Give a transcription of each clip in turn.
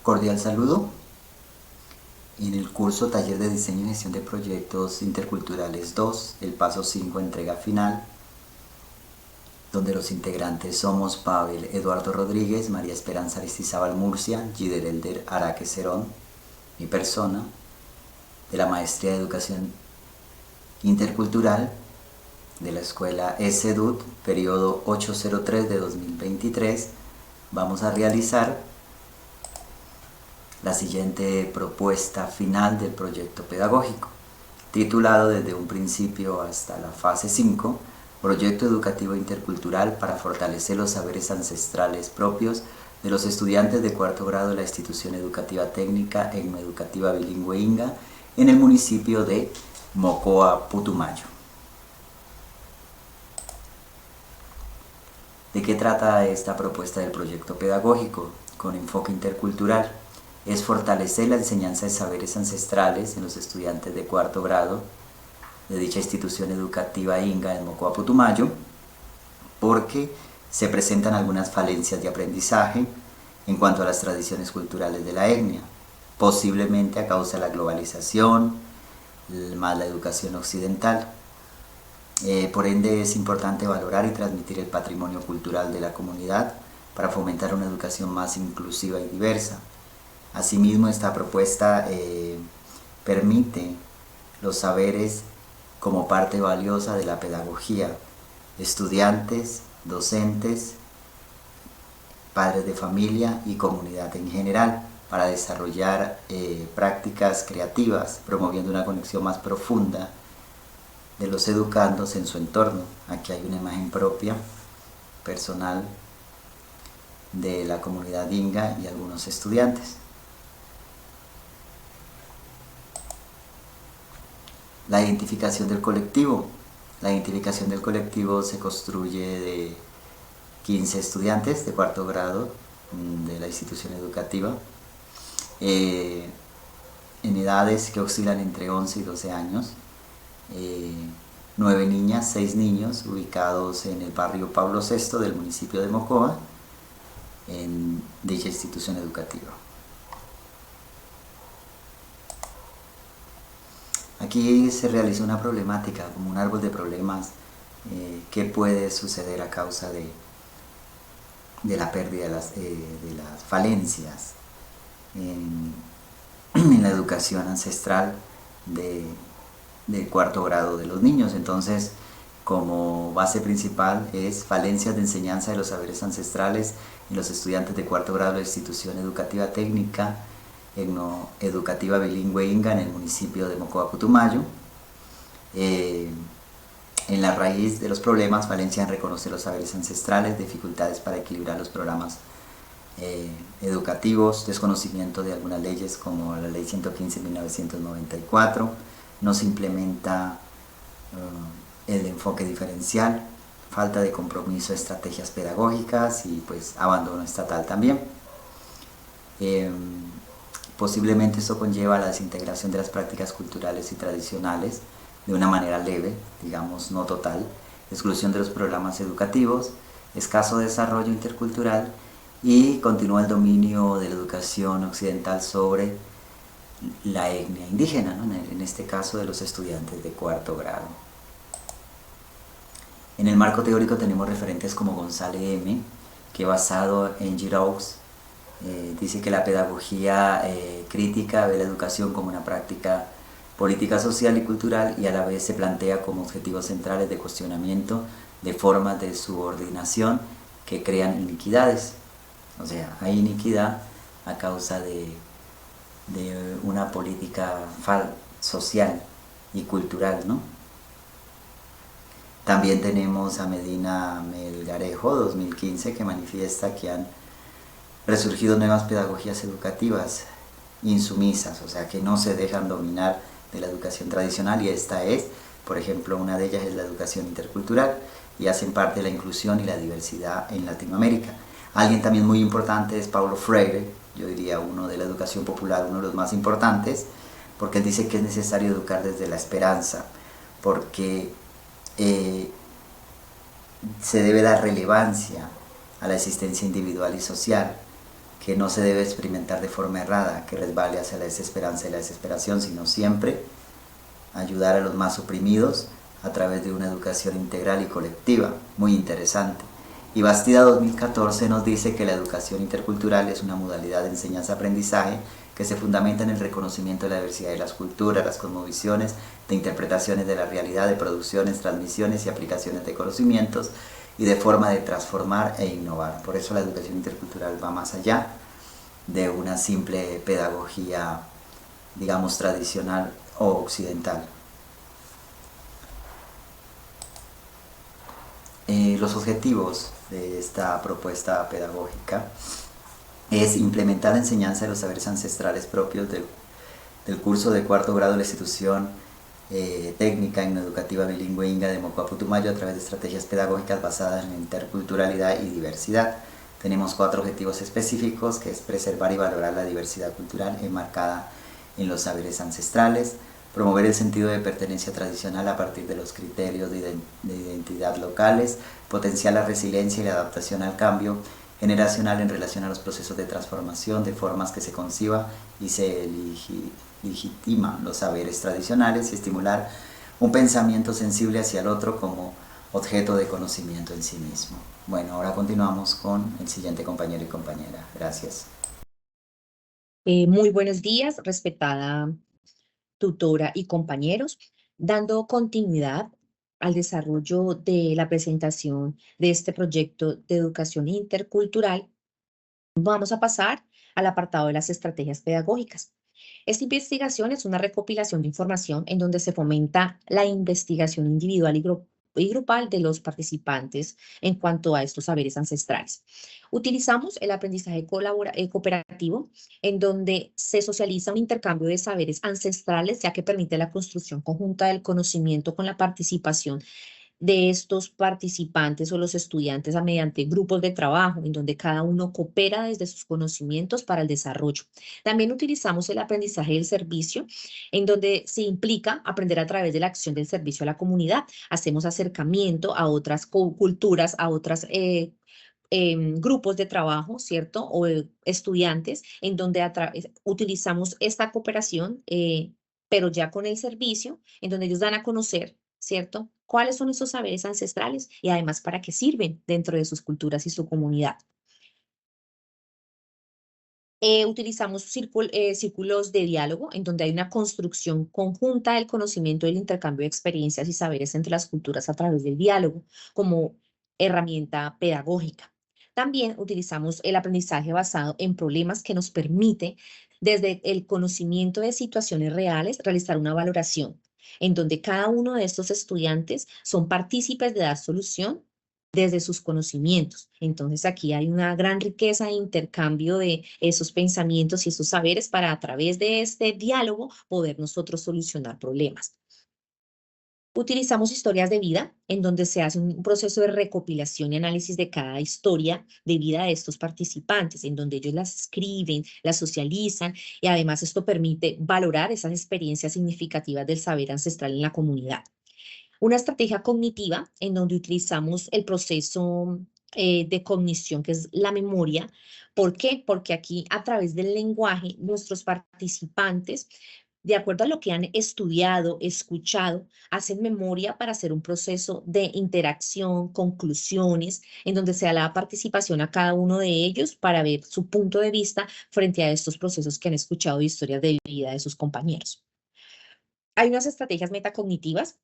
Cordial saludo. En el curso Taller de Diseño y Gestión de Proyectos Interculturales 2, el paso 5, entrega final, donde los integrantes somos Pavel Eduardo Rodríguez, María Esperanza Aristizábal Murcia, Gider Elder Araque Cerón, mi persona, de la Maestría de Educación Intercultural de la Escuela ESEDUT, periodo 803 de 2023, vamos a realizar la siguiente propuesta final del proyecto pedagógico, titulado Desde un principio hasta la fase 5, Proyecto Educativo Intercultural para fortalecer los saberes ancestrales propios de los estudiantes de cuarto grado de la institución educativa técnica educativa bilingüe Inga en el municipio de Mocoa, Putumayo. ¿De qué trata esta propuesta del proyecto pedagógico con enfoque intercultural? Es fortalecer la enseñanza de saberes ancestrales en los estudiantes de cuarto grado de dicha institución educativa Inga en Mocoa, Putumayo, porque se presentan algunas falencias de aprendizaje en cuanto a las tradiciones culturales de la etnia, posiblemente a causa de la globalización, más la educación occidental. Por ende es importante valorar y transmitir el patrimonio cultural de la comunidad para fomentar una educación más inclusiva y diversa. Asimismo, esta propuesta permite los saberes como parte valiosa de la pedagogía. Estudiantes, docentes, padres de familia y comunidad en general, para desarrollar prácticas creativas, promoviendo una conexión más profunda de los educandos en su entorno. Aquí hay una imagen propia, personal, de la comunidad Inga y algunos estudiantes. La identificación del colectivo. La identificación del colectivo se construye de 15 estudiantes de cuarto grado de la institución educativa, en edades que oscilan entre 11 y 12 años, 9 niñas, 6 niños, ubicados en el barrio Pablo VI del municipio de Mocoa, en dicha institución educativa. Aquí se realiza una problemática, como un árbol de problemas, que puede suceder a causa de la pérdida de las falencias en la educación ancestral del cuarto grado de los niños. Entonces, como base principal es falencias de enseñanza de los saberes ancestrales en los estudiantes de cuarto grado de la institución educativa técnica educativa bilingüe Inga en el municipio de Mocoa, Putumayo. En la raíz de los problemas, falencia en reconocer los saberes ancestrales, dificultades para equilibrar los programas educativos, desconocimiento de algunas leyes como la ley 115 de 1994, no se implementa el enfoque diferencial, falta de compromiso de estrategias pedagógicas y pues abandono estatal también. Posiblemente esto conlleva la desintegración de las prácticas culturales y tradicionales de una manera leve, digamos no total, exclusión de los programas educativos, escaso desarrollo intercultural y continúa el dominio de la educación occidental sobre la etnia indígena, ¿no? En este caso de los estudiantes de cuarto grado. En el marco teórico tenemos referentes como González M., que basado en Giroux, dice que la pedagogía crítica ve la educación como una práctica política social y cultural y a la vez se plantea como objetivos centrales de cuestionamiento de formas de subordinación que crean iniquidades. O sea, hay iniquidad a causa de una política social y cultural, ¿no? También tenemos a Medina Melgarejo, 2015, que manifiesta que han resurgido nuevas pedagogías educativas insumisas, o sea, que no se dejan dominar de la educación tradicional, y esta es, por ejemplo, una de ellas es la educación intercultural, y hacen parte de la inclusión y la diversidad en Latinoamérica. Alguien también muy importante es Paulo Freire, yo diría uno de la educación popular, uno de los más importantes, porque él dice que es necesario educar desde la esperanza, porque se debe dar relevancia a la existencia individual y social, que no se debe experimentar de forma errada, que resbale hacia la desesperanza y la desesperación, sino siempre ayudar a los más oprimidos a través de una educación integral y colectiva. Muy interesante. Y Bastida 2014 nos dice que la educación intercultural es una modalidad de enseñanza-aprendizaje que se fundamenta en el reconocimiento de la diversidad de las culturas, las cosmovisiones, de interpretaciones de la realidad, de producciones, transmisiones y aplicaciones de conocimientos y de forma de transformar e innovar. Por eso la educación intercultural va más allá de una simple pedagogía, digamos, tradicional o occidental. Los objetivos de esta propuesta pedagógica es implementar la enseñanza de los saberes ancestrales propios del curso de cuarto grado de la institución técnica educativa bilingüe Inga de Mocoa Putumayo a través de estrategias pedagógicas basadas en interculturalidad y diversidad. Tenemos 4 objetivos específicos, que es preservar y valorar la diversidad cultural enmarcada en los saberes ancestrales, promover el sentido de pertenencia tradicional a partir de los criterios de identidad locales, potenciar la resiliencia y la adaptación al cambio generacional en relación a los procesos de transformación de formas que se conciba y se legitiman los saberes tradicionales y estimular un pensamiento sensible hacia el otro como objeto de conocimiento en sí mismo. Bueno, ahora continuamos con el siguiente compañero y compañera. Gracias. Muy buenos días, respetada tutora y compañeros, dando continuidad al desarrollo de la presentación de este proyecto de educación intercultural. Vamos a pasar al apartado de las estrategias pedagógicas. Esta investigación es una recopilación de información en donde se fomenta la investigación individual y grupal de los participantes en cuanto a estos saberes ancestrales. Utilizamos el aprendizaje cooperativo, en donde se socializa un intercambio de saberes ancestrales, ya que permite la construcción conjunta del conocimiento con la participación de estos participantes o los estudiantes mediante grupos de trabajo, en donde cada uno coopera desde sus conocimientos para el desarrollo. También utilizamos el aprendizaje del servicio, en donde se implica aprender a través de la acción del servicio a la comunidad. Hacemos acercamiento a otras culturas, a otras grupos de trabajo, ¿cierto? O estudiantes, en donde utilizamos esta cooperación, pero ya con el servicio, en donde ellos dan a conocer, ¿cierto? ¿Cuáles son esos saberes ancestrales y además para qué sirven dentro de sus culturas y su comunidad? Utilizamos círculos de diálogo en donde hay una construcción conjunta del conocimiento del intercambio de experiencias y saberes entre las culturas a través del diálogo como herramienta pedagógica. También utilizamos el aprendizaje basado en problemas que nos permite, desde el conocimiento de situaciones reales, realizar una valoración en donde cada uno de estos estudiantes son partícipes de dar solución desde sus conocimientos. Entonces aquí hay una gran riqueza de intercambio de esos pensamientos y esos saberes para a través de este diálogo poder nosotros solucionar problemas. Utilizamos historias de vida en donde se hace un proceso de recopilación y análisis de cada historia de vida de estos participantes, en donde ellos las escriben, las socializan y además esto permite valorar esas experiencias significativas del saber ancestral en la comunidad. Una estrategia cognitiva en donde utilizamos el proceso de cognición, que es la memoria. ¿Por qué? Porque aquí a través del lenguaje, nuestros participantes, de acuerdo a lo que han estudiado, escuchado, hacen memoria para hacer un proceso de interacción, conclusiones, en donde se da la participación a cada uno de ellos para ver su punto de vista frente a estos procesos que han escuchado de historias de vida de sus compañeros. Hay unas estrategias metacognitivas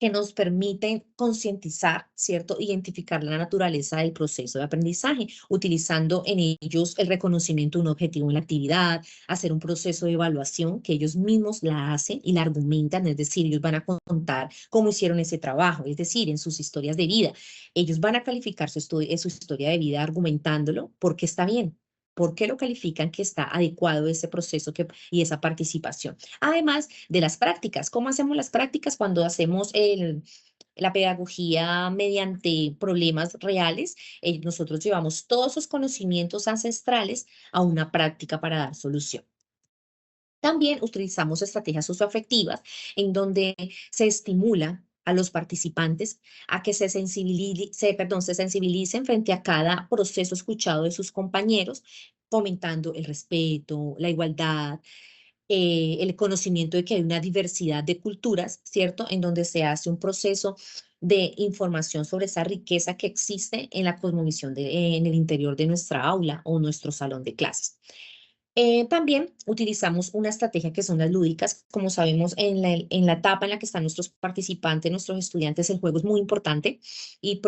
que nos permiten concientizar, ¿cierto? Identificar la naturaleza del proceso de aprendizaje, utilizando en ellos el reconocimiento de un objetivo en la actividad, hacer un proceso de evaluación que ellos mismos la hacen y la argumentan, es decir, ellos van a contar cómo hicieron ese trabajo, es decir, en sus historias de vida. Ellos van a calificar su historia de vida argumentándolo porque está bien. ¿Por qué lo califican que está adecuado ese proceso y esa participación? Además de las prácticas. ¿Cómo hacemos las prácticas cuando hacemos la pedagogía mediante problemas reales? Nosotros llevamos todos esos conocimientos ancestrales a una práctica para dar solución. También utilizamos estrategias socioafectivas en donde se estimula a los participantes a que se sensibilicen frente a cada proceso escuchado de sus compañeros, fomentando el respeto, la igualdad, el conocimiento de que hay una diversidad de culturas, ¿cierto? En donde se hace un proceso de información sobre esa riqueza que existe en la cosmovisión en el interior de nuestra aula o nuestro salón de clases. También utilizamos una estrategia que son las lúdicas. Como sabemos, en la etapa en la que están nuestros participantes, nuestros estudiantes, el juego es muy importante y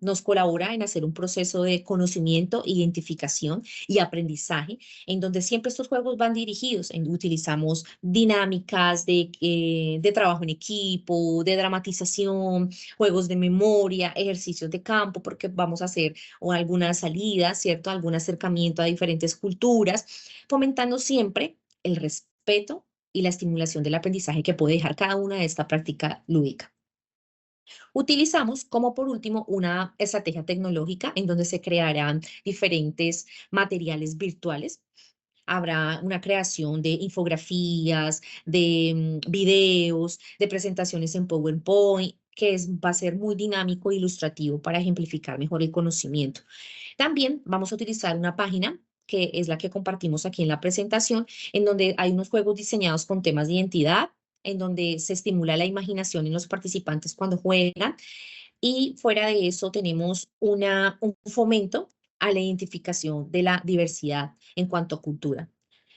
nos colabora en hacer un proceso de conocimiento, identificación y aprendizaje, en donde siempre estos juegos van dirigidos. Utilizamos dinámicas de trabajo en equipo, de dramatización, juegos de memoria, ejercicios de campo, porque vamos a hacer o algunas salidas, ¿cierto? Algún acercamiento a diferentes culturas, fomentando siempre el respeto y la estimulación del aprendizaje que puede dejar cada una de esta práctica lúdica. Utilizamos como por último una estrategia tecnológica en donde se crearán diferentes materiales virtuales. Habrá una creación de infografías, de videos, de presentaciones en PowerPoint, va a ser muy dinámico e ilustrativo para ejemplificar mejor el conocimiento. También vamos a utilizar una página que es la que compartimos aquí en la presentación, en donde hay unos juegos diseñados con temas de identidad, en donde se estimula la imaginación en los participantes cuando juegan. Y fuera de eso tenemos un fomento a la identificación de la diversidad en cuanto a cultura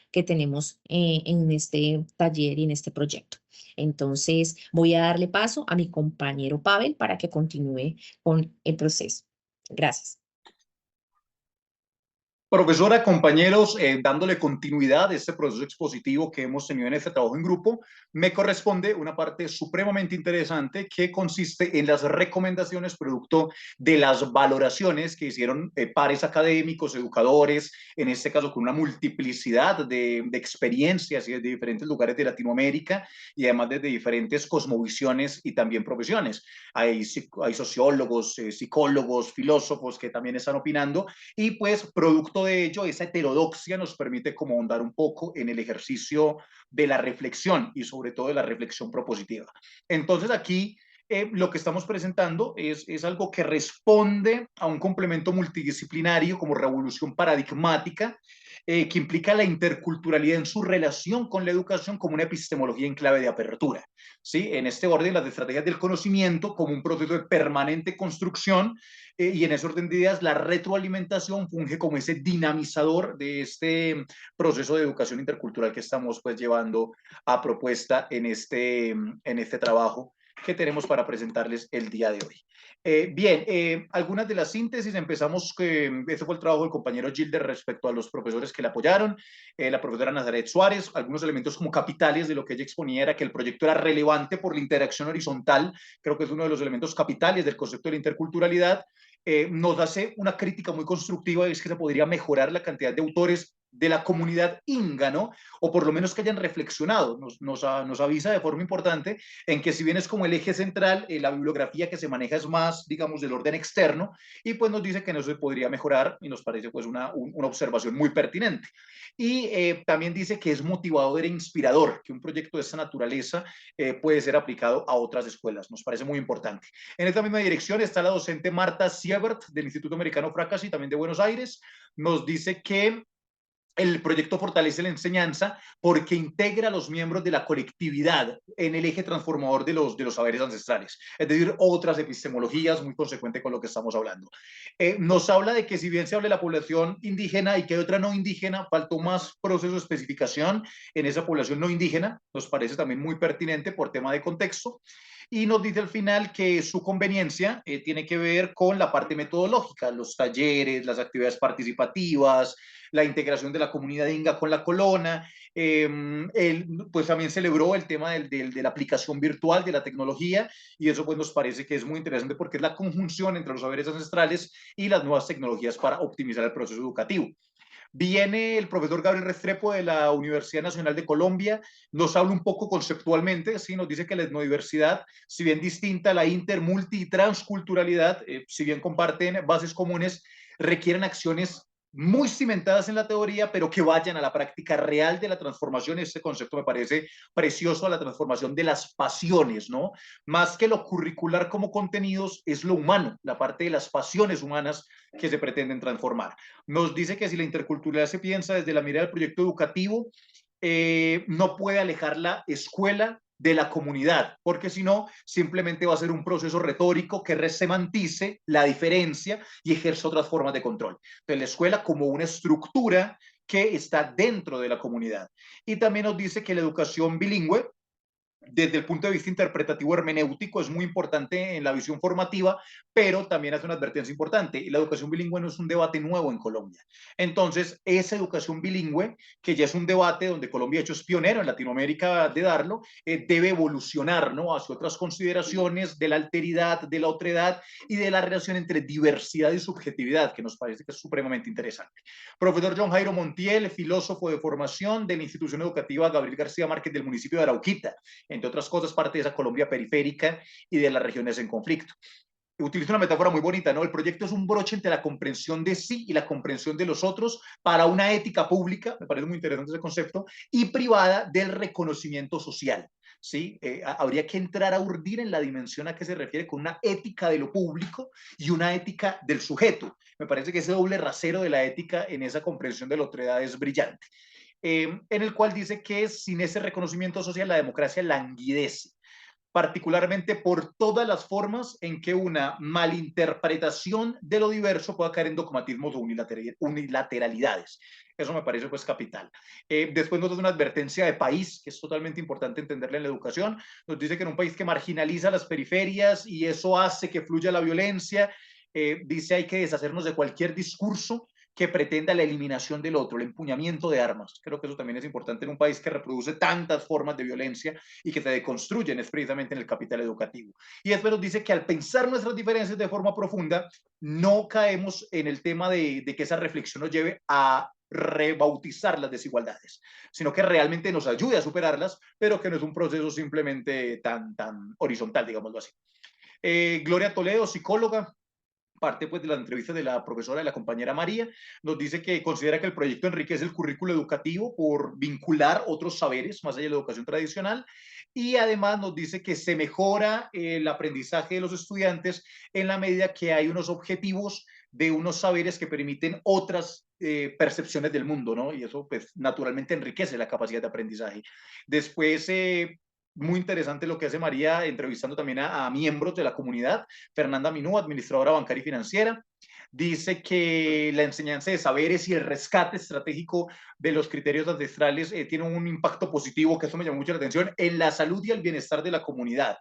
que tenemos en este taller y en este proyecto. Entonces, voy a darle paso a mi compañero Pavel para que continúe con el proceso. Gracias. Profesora, compañeros, dándole continuidad a este proceso expositivo que hemos tenido en este trabajo en grupo, me corresponde una parte supremamente interesante que consiste en las recomendaciones producto de las valoraciones que hicieron pares académicos, educadores, en este caso con una multiplicidad de experiencias y de diferentes lugares de Latinoamérica y además desde diferentes cosmovisiones y también profesiones. Hay sociólogos, psicólogos, filósofos que también están opinando y pues producto de ello, esa heterodoxia nos permite como ahondar un poco en el ejercicio de la reflexión y sobre todo de la reflexión propositiva. Entonces aquí lo que estamos presentando es algo que responde a un complemento multidisciplinario como revolución paradigmática que implica la interculturalidad en su relación con la educación como una epistemología en clave de apertura. ¿Sí? En este orden, las estrategias del conocimiento como un proceso de permanente construcción y en ese orden de ideas, la retroalimentación funge como ese dinamizador de este proceso de educación intercultural que estamos pues llevando a propuesta en este trabajo que tenemos para presentarles el día de hoy. Algunas de las síntesis, empezamos, este fue el trabajo del compañero Gilder respecto a los profesores que le apoyaron, la profesora Nazaret Suárez, algunos elementos como capitales de lo que ella exponía era que el proyecto era relevante por la interacción horizontal, creo que es uno de los elementos capitales del concepto de la interculturalidad. Nos hace una crítica muy constructiva, es que se podría mejorar la cantidad de autores de la comunidad inga, ¿no? O por lo menos que hayan reflexionado, nos avisa de forma importante en que si bien es como el eje central, la bibliografía que se maneja es más, digamos, del orden externo, y pues nos dice que no se podría mejorar, y nos parece pues una observación muy pertinente. Y también dice que es motivador e inspirador, que un proyecto de esta naturaleza puede ser aplicado a otras escuelas, nos parece muy importante. En esta misma dirección está la docente Marta Siebert del Instituto Americano Fracas y también de Buenos Aires, nos dice que el proyecto fortalece la enseñanza porque integra a los miembros de la colectividad en el eje transformador de los saberes ancestrales, es decir, otras epistemologías, muy consecuente con lo que estamos hablando. Nos habla de que si bien se habla de la población indígena y que hay otra no indígena, faltó más proceso de especificación en esa población no indígena, nos parece también muy pertinente por tema de contexto. Y nos dice al final que su conveniencia tiene que ver con la parte metodológica, los talleres, las actividades participativas, la integración de la comunidad inga con la colona, pues también celebró el tema de la aplicación virtual de la tecnología y eso pues nos parece que es muy interesante porque es la conjunción entre los saberes ancestrales y las nuevas tecnologías para optimizar el proceso educativo. Viene el profesor Gabriel Restrepo de la Universidad Nacional de Colombia, nos habla un poco conceptualmente, ¿sí? Nos dice que la etnodiversidad, si bien distinta a la inter, multi y transculturalidad, si bien comparten bases comunes, requieren acciones muy cimentadas en la teoría, pero que vayan a la práctica real de la transformación. Este concepto me parece precioso, a la transformación de las pasiones, ¿no? Más que lo curricular como contenidos, es lo humano, la parte de las pasiones humanas que se pretenden transformar. Nos dice que si la interculturalidad se piensa desde la mirada del proyecto educativo, no puede alejar la escuela de la comunidad, porque si no, simplemente va a ser un proceso retórico que resemantice la diferencia y ejerce otras formas de control. Entonces, la escuela como una estructura que está dentro de la comunidad. Y también nos dice que la educación bilingüe, desde el punto de vista interpretativo hermenéutico, es muy importante en la visión formativa, pero también hace una advertencia importante. La educación bilingüe no es un debate nuevo en Colombia. Entonces, esa educación bilingüe, que ya es un debate donde Colombia, de hecho, es pionero en Latinoamérica de darlo, debe evolucionar, ¿no?, hacia otras consideraciones de la alteridad, de la otredad y de la relación entre diversidad y subjetividad, que nos parece que es supremamente interesante. Profesor John Jairo Montiel, filósofo de formación de la institución educativa Gabriel García Márquez del municipio de Arauquita, entre otras cosas, parte de esa Colombia periférica y de las regiones en conflicto. Utilizo una metáfora muy bonita, ¿no? El proyecto es un broche entre la comprensión de sí y la comprensión de los otros para una ética pública, me parece muy interesante ese concepto, y privada del reconocimiento social. ¿Sí? Habría que entrar a urdir en la dimensión a que se refiere con una ética de lo público y una ética del sujeto. Me parece que ese doble rasero de la ética en esa comprensión de la otredad es brillante. En el cual dice que sin ese reconocimiento social la democracia languidece, particularmente por todas las formas en que una malinterpretación de lo diverso pueda caer en dogmatismos o unilateralidades. Eso me parece pues capital. Después nos da una advertencia de país, que es totalmente importante entenderla en la educación. Nos dice que en un país que marginaliza las periferias y eso hace que fluya la violencia, dice hay que deshacernos de cualquier discurso que pretenda la eliminación del otro, el empuñamiento de armas. Creo que eso también es importante en un país que reproduce tantas formas de violencia y que se deconstruyen, es precisamente en el capital educativo. Y después nos dice que al pensar nuestras diferencias de forma profunda, no caemos en el tema de que esa reflexión nos lleve a rebautizar las desigualdades, sino que realmente nos ayude a superarlas, pero que no es un proceso simplemente tan horizontal, digámoslo así. Gloria Toledo, psicóloga, parte pues de la entrevista de la profesora, de la compañera María, nos dice que considera que el proyecto enriquece el currículo educativo por vincular otros saberes más allá de la educación tradicional, y además nos dice que se mejora el aprendizaje de los estudiantes en la medida que hay unos objetivos de unos saberes que permiten otras percepciones del mundo, ¿no? Y eso pues naturalmente enriquece la capacidad de aprendizaje. Después, muy interesante lo que hace María, entrevistando también a miembros de la comunidad. Fernanda Minú, administradora bancaria y financiera, dice que la enseñanza de saberes y el rescate estratégico de los criterios ancestrales tiene un impacto positivo, que eso me llamó mucho la atención, en la salud y el bienestar de la comunidad.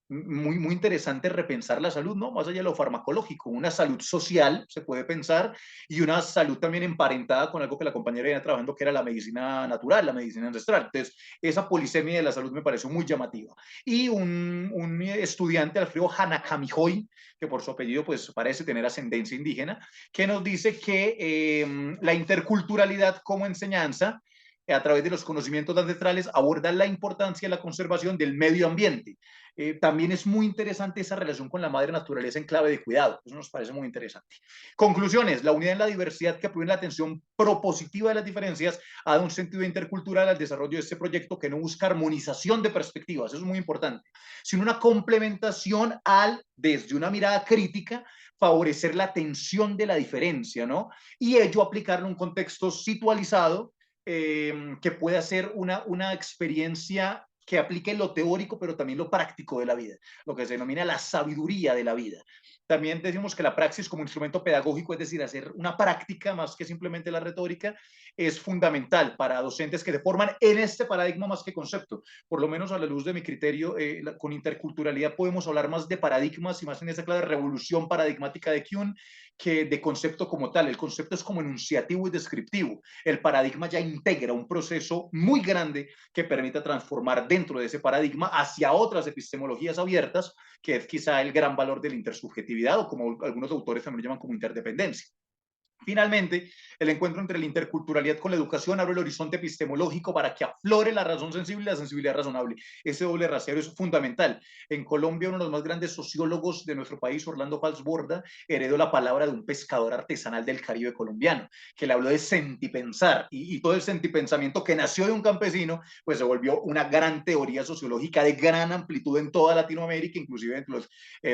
Muy interesante repensar la salud, ¿no? Más allá de lo farmacológico, una salud social se puede pensar y una salud también emparentada con algo que la compañera venía trabajando, que era la medicina natural, la medicina ancestral. Entonces, esa polisemia de la salud me pareció muy llamativa. Y un estudiante, Alfredo Hanakamijoy, que por su apellido pues parece tener ascendencia indígena, que nos dice que la interculturalidad como enseñanza a través de los conocimientos ancestrales aborda la importancia de la conservación del medio ambiente. También es muy interesante esa relación con la madre naturaleza en clave de cuidado. Eso nos parece muy interesante. Conclusiones. La unidad en la diversidad que promueve la atención propositiva de las diferencias ha dado un sentido intercultural al desarrollo de este proyecto que no busca armonización de perspectivas. Eso es muy importante. Sino una complementación desde una mirada crítica, favorecer la atención de la diferencia, ¿no? Y ello aplicarlo en un contexto situalizado que pueda ser una experiencia que aplique lo teórico, pero también lo práctico de la vida, lo que se denomina la sabiduría de la vida. También decimos que la praxis como instrumento pedagógico, es decir, hacer una práctica más que simplemente la retórica, es fundamental para docentes que se forman en este paradigma más que concepto. Por lo menos a la luz de mi criterio, con interculturalidad podemos hablar más de paradigmas y más en esa clave de revolución paradigmática de Kuhn que de concepto como tal. El concepto es como enunciativo y descriptivo. El paradigma ya integra un proceso muy grande que permita transformar dentro de ese paradigma hacia otras epistemologías abiertas, que es quizá el gran valor de la intersubjetividad o como algunos autores también lo llaman como interdependencia. Finalmente, el encuentro entre la interculturalidad con la educación abre el horizonte epistemológico para que aflore la razón sensible y la sensibilidad razonable. Ese doble rasero es fundamental. En Colombia, uno de los más grandes sociólogos de nuestro país, Orlando Falsborda, heredó la palabra de un pescador artesanal del Caribe colombiano, que le habló de sentipensar, y todo el sentipensamiento que nació de un campesino, pues se volvió una gran teoría sociológica de gran amplitud en toda Latinoamérica, inclusive entre los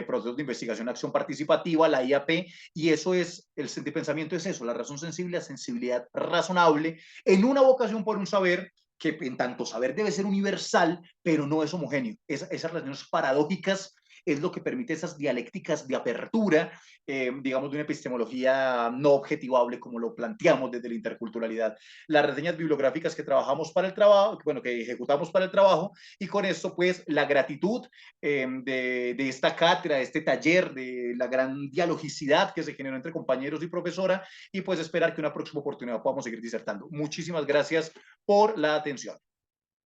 procesos de investigación, acción participativa, la IAP, y eso es, el sentipensamiento es eso, la razón sensible, la sensibilidad razonable, en una vocación por un saber que en tanto saber debe ser universal, pero no es homogéneo. Esas relaciones paradójicas es lo que permite esas dialécticas de apertura, digamos, de una epistemología no objetivable como lo planteamos desde la interculturalidad. Las reseñas bibliográficas que trabajamos para el trabajo, bueno, que ejecutamos para el trabajo, y con esto, pues, la gratitud de esta cátedra, de este taller, de la gran dialogicidad que se generó entre compañeros y profesora, y pues esperar que una próxima oportunidad podamos seguir disertando. Muchísimas gracias por la atención.